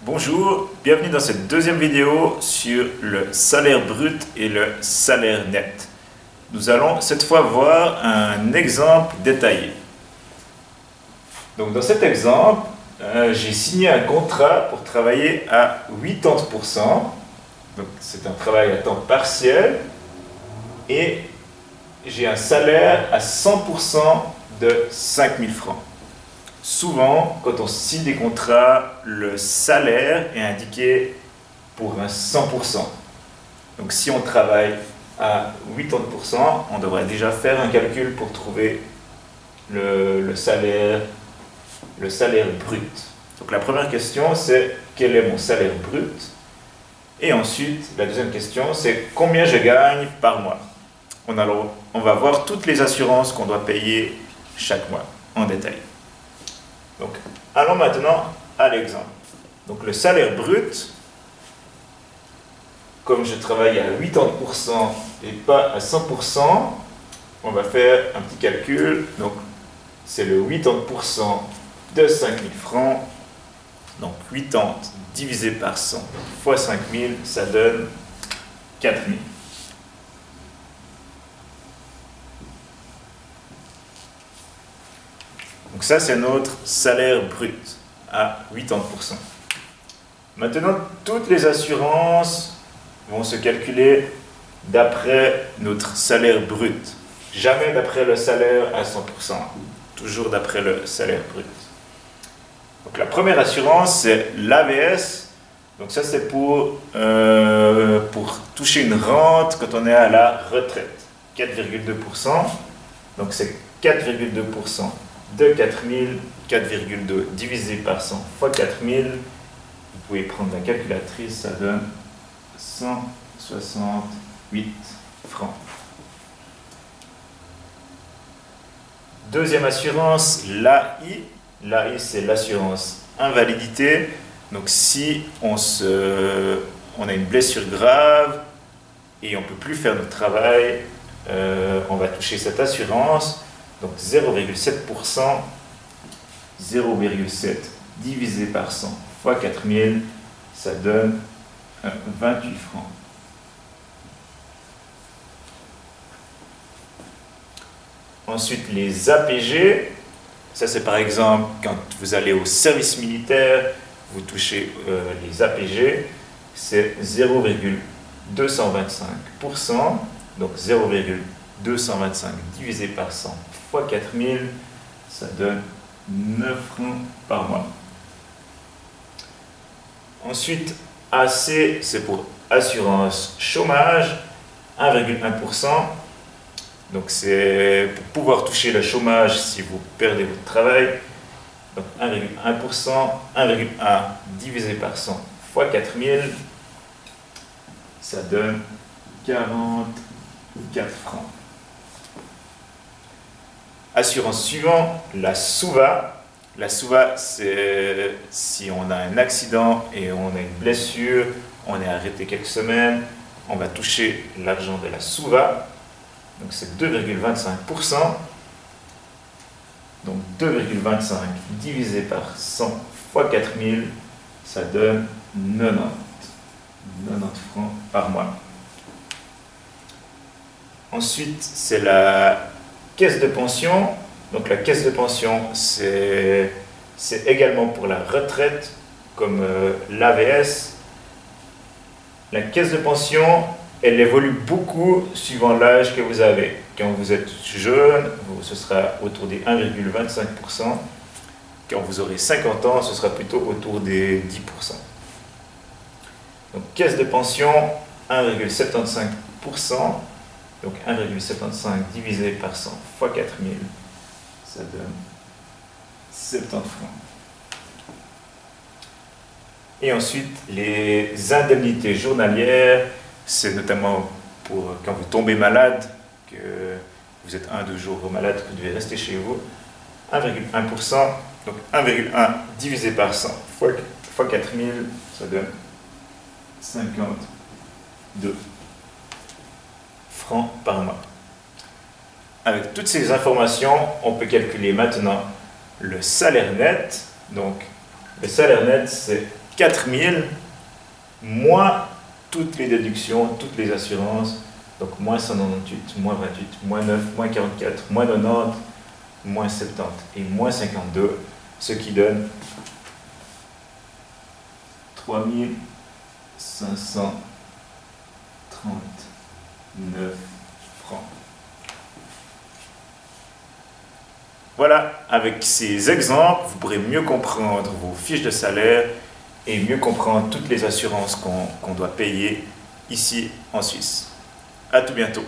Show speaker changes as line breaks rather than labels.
Bonjour, bienvenue dans cette deuxième vidéo sur le salaire brut et le salaire net. Nous allons cette fois voir un exemple détaillé. Donc dans cet exemple, j'ai signé un contrat pour travailler à 80%. Donc c'est un travail à temps partiel et j'ai un salaire à 100% de 5 000 francs. Souvent, quand on signe des contrats, le salaire est indiqué pour un 100%. Donc si on travaille à 80%, on devrait déjà faire un calcul pour trouver le salaire brut. Donc la première question, c'est quel est mon salaire brut? Et ensuite, la deuxième question, c'est combien je gagne par mois? On va voir toutes les assurances qu'on doit payer chaque mois en détail. Donc, allons maintenant à l'exemple. Donc, le salaire brut, comme je travaille à 80% et pas à 100%, on va faire un petit calcul. Donc, c'est le 80% de 5 000 francs. Donc, 80 divisé par 100 fois 5 000, ça donne 4 000. Donc ça, c'est notre salaire brut à 80%. Maintenant, toutes les assurances vont se calculer d'après notre salaire brut. Jamais d'après le salaire à 100%. Toujours d'après le salaire brut. Donc la première assurance, c'est l'AVS. Donc ça, c'est pour toucher une rente quand on est à la retraite. 4,2%. Donc c'est 4,2% de 4000, 4,2 divisé par 100 fois 4000, vous pouvez prendre la calculatrice, ça donne 168 francs. Deuxième assurance, l'AI. L'AI, c'est l'assurance invalidité. Donc si on a une blessure grave et on ne peut plus faire notre travail, on va toucher cette assurance. Donc 0,7%, 0,7 divisé par 100 fois 4000, ça donne 28 francs. Ensuite, les APG, ça c'est par exemple quand vous allez au service militaire, vous touchez les APG, c'est 0,225%, donc 0,225 divisé par 100 fois 4000, ça donne 9 francs par mois. Ensuite, AC, c'est pour assurance chômage, 1,1%. Donc c'est pour pouvoir toucher le chômage si vous perdez votre travail. Donc 1,1%, 1,1 divisé par 100 fois 4000, ça donne 44 francs. Assurance suivante, la SUVA. La SUVA, c'est si on a un accident et on a une blessure, on est arrêté quelques semaines, on va toucher l'argent de la SUVA. Donc c'est 2,25%. Donc 2,25 divisé par 100 fois 4000, ça donne 90 francs par mois. Ensuite, c'est la caisse de pension. Donc la caisse de pension, c'est également pour la retraite, comme l'AVS. La caisse de pension, elle évolue beaucoup suivant l'âge que vous avez. Quand vous êtes jeune, ce sera autour des 1,25%. Quand vous aurez 50 ans, ce sera plutôt autour des 10%. Donc caisse de pension, 1,75%. Donc 1,75 divisé par 100 fois 4000, ça donne 70 francs. Et ensuite, les indemnités journalières, c'est notamment pour quand vous tombez malade, que vous êtes 1-2 jours malade, que vous devez rester chez vous. 1,1%, donc 1,1 divisé par 100 fois 4000, ça donne 52 francs par mois. Avec toutes ces informations, on peut calculer maintenant le salaire net. Donc, le salaire net, c'est 4000 moins toutes les déductions, toutes les assurances. Donc moins 198, moins 28, moins 9, moins 44, moins 90, moins 70 et moins 52, ce qui donne 3539 francs. Voilà, avec ces exemples, vous pourrez mieux comprendre vos fiches de salaire et mieux comprendre toutes les assurances qu'on doit payer ici en Suisse. À tout bientôt.